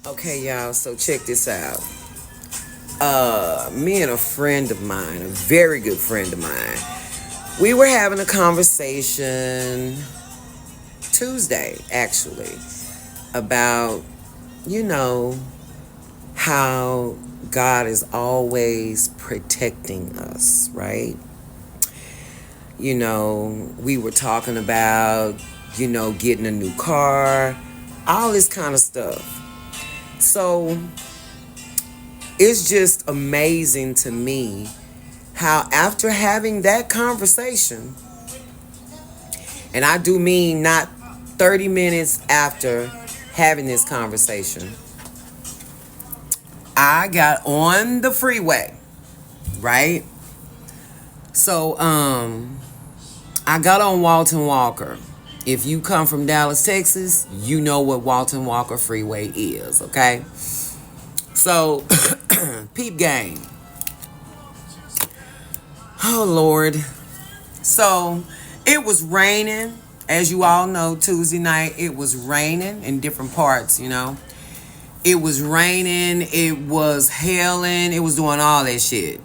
Okay, y'all, so check this out. Me and a friend of mine, a very good friend of mine, we were having a conversation Tuesday, actually, about, you know, how God is always protecting us, right? We were talking about, getting a new car, all this kind of stuff. So it's just amazing to me how, after having that conversation, and I do mean not 30 minutes after having this conversation, I got on the freeway, right? So, I got on Walton Walker. If you come from Dallas, Texas, you know what Walton Walker Freeway is, okay? So, peep game. Oh, Lord. So, it was raining. As you all know, Tuesday night, it was raining in different parts. It was raining, it was hailing, it was doing all that shit.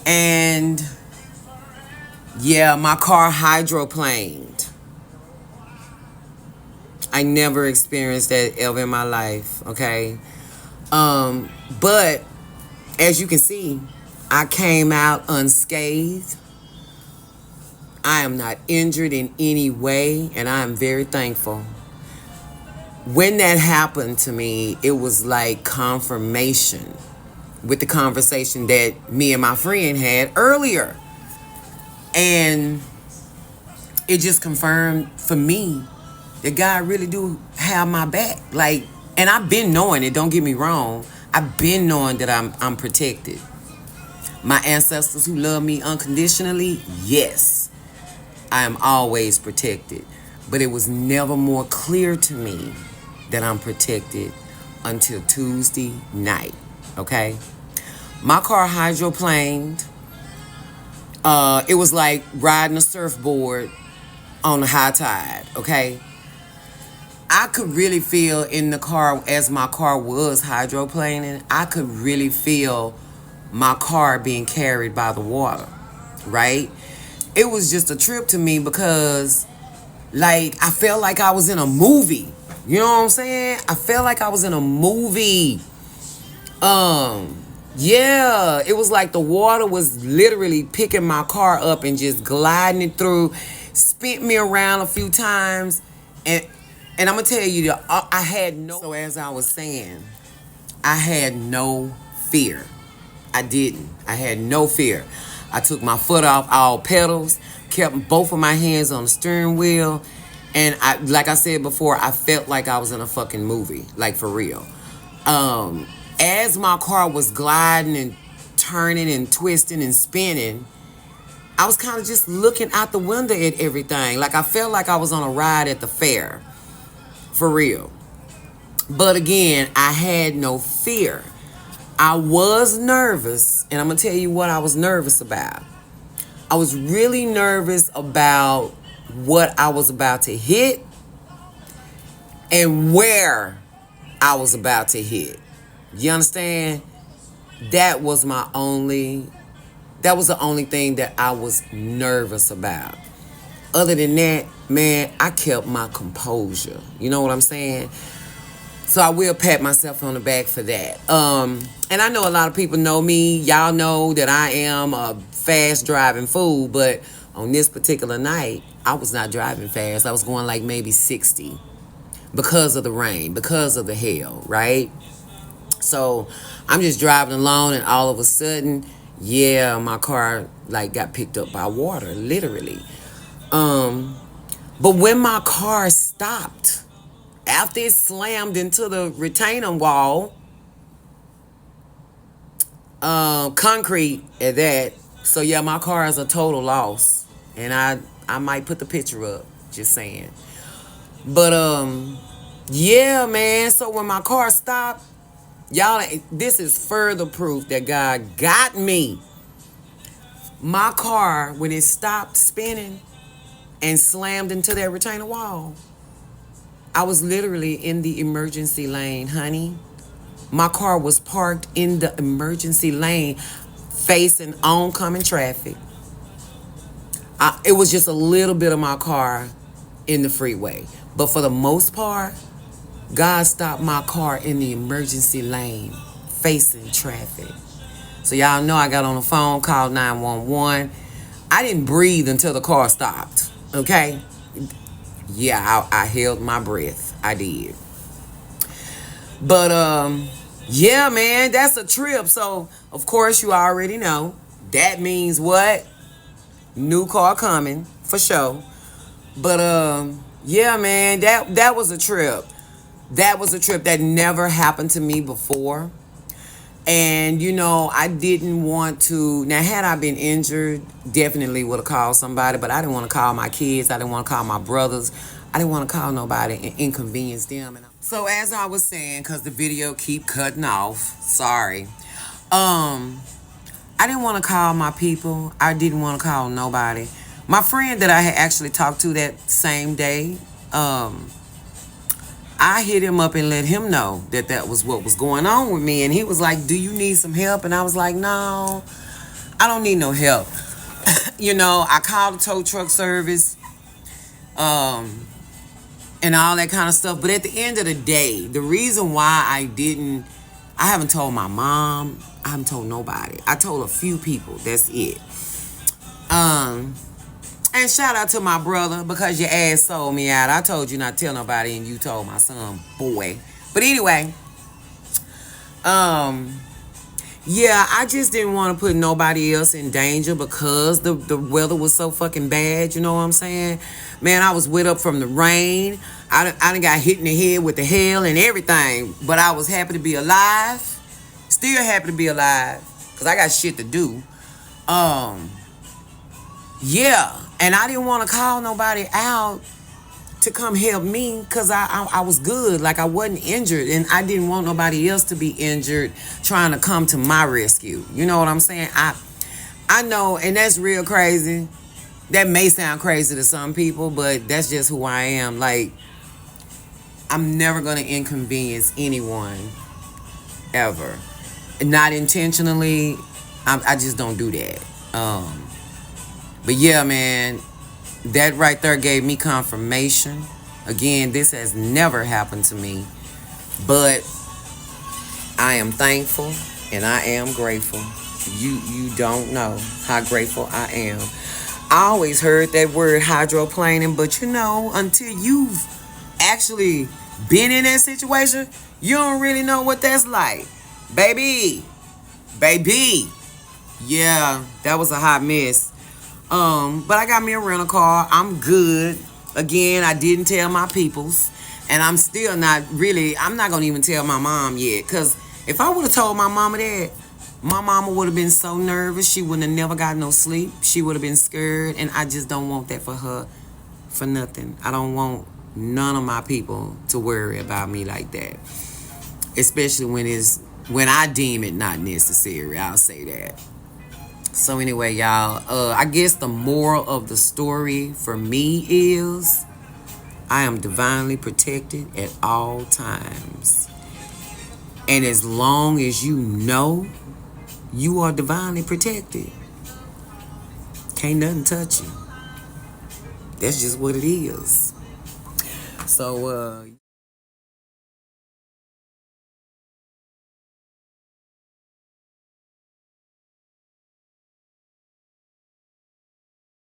And, yeah, my car hydroplaned. I never experienced that ever in my life, okay? But as you can see, I came out unscathed. I am not injured in any way, and I am very thankful. When that happened to me, it was like confirmation with the conversation that me and my friend had earlier. And it just confirmed for me that God really do have my back. Like, and I've been knowing it, don't get me wrong. I've been knowing that I'm protected. My ancestors who love me unconditionally, yes, I am always protected. But it was never more clear to me that I'm protected until Tuesday night, okay? My car hydroplaned. It was like riding a surfboard on a high tide, okay? I could really feel in the car, as my car was hydroplaning, I could really feel my car being carried by the water, right? It was just a trip to me because, like, I felt like I was in a movie. You know what I'm saying? I felt like I was in a movie. Yeah, it was like the water was literally picking my car up and just gliding it through, spent me around a few times, and I'm gonna tell you, I had no. So as I was saying, I had no fear. I didn't. I had no fear. I took my foot off all pedals, kept both of my hands on the steering wheel, and like I said before, I felt like I was in a fucking movie, like for real. As my car was gliding and turning and twisting and spinning, I was kind of just looking out the window at everything. Like I felt like I was on a ride at the fair, for real. But again, I had no fear. I was nervous, and I'm going to tell you what I was nervous about. I was really nervous about what I was about to hit and where I was about to hit. You understand? That was the only thing that I was nervous about. Other than that, man, I kept my composure. You know what I'm saying? So I will pat myself on the back for that. And I know a lot of people know me. Y'all know that I am a fast driving fool, but on this particular night, I was not driving fast. I was going like maybe 60 because of the rain, because of the hail, right? So I'm just driving along, and all of a sudden, yeah, my car like got picked up by water, literally. But when my car stopped, after it slammed into the retaining wall, concrete at that. So yeah, my car is a total loss, and I might put the picture up. Just saying. But yeah, man. So when my car stopped, y'all, this is further proof that God got me. My car, when it stopped spinning and slammed into that retaining wall, I was literally in the emergency lane, honey. My car was parked in the emergency lane facing oncoming traffic. It was just a little bit of my car in the freeway. But for the most part, God stopped my car in the emergency lane facing traffic. So y'all know I got on the phone, called 911. I didn't breathe until the car stopped. Okay? Yeah, I held my breath. I did. But yeah, man, that's a trip. So of course you already know. That means what? New car coming for sure. But yeah, man, that was a trip. That was a trip that never happened to me before. And I didn't want to. Now, had I been injured, definitely would have called somebody, but I didn't want to call my kids. I didn't want to call my brothers. I didn't want to call nobody and inconvenience them. So as I was saying, because the video keep cutting off, sorry. I didn't want to call my people. I didn't want to call nobody. My friend that I had actually talked to that same day, I hit him up and let him know that was what was going on with me. And he was like, do you need some help? And I was like, no, I don't need no help. I called the tow truck service and all that kind of stuff. But at the end of the day, the reason why I haven't told my mom, I haven't told nobody. I told a few people. That's it. And shout out to my brother, because your ass sold me out. I told you not to tell nobody, and you told my son, boy. But anyway, yeah, I just didn't want to put nobody else in danger because the weather was so fucking bad. You know what I'm saying? Man, I was wet up from the rain. I done got hit in the head with the hail and everything. But I was happy to be alive. Still happy to be alive, because I got shit to do. Yeah, and I didn't want to call nobody out to come help me, because I was good. Like, I wasn't injured, and I didn't want nobody else to be injured trying to come to my rescue. You know what I'm saying? I know, and that's real crazy. That may sound crazy to some people, but that's just who I am. Like, I'm never going to inconvenience anyone, ever. Not intentionally. I just don't do that. But yeah, man, that right there gave me confirmation. Again, this has never happened to me, but I am thankful and I am grateful. You don't know how grateful I am. I always heard that word hydroplaning, but until you've actually been in that situation, you don't really know what that's like. Baby. Yeah, that was a hot mess. But I got me a rental car. I'm good. Again, I didn't tell my peoples. And I'm still not really, I'm not going to even tell my mom yet. Because if I would have told my mama that, my mama would have been so nervous. She wouldn't have never got no sleep. She would have been scared. And I just don't want that for her, for nothing. I don't want none of my people to worry about me like that. Especially when I deem it not necessary. I'll say that. So anyway, y'all, I guess the moral of the story for me is I am divinely protected at all times. And as long as you know you are divinely protected, can't nothing touch you. That's just what it is. So,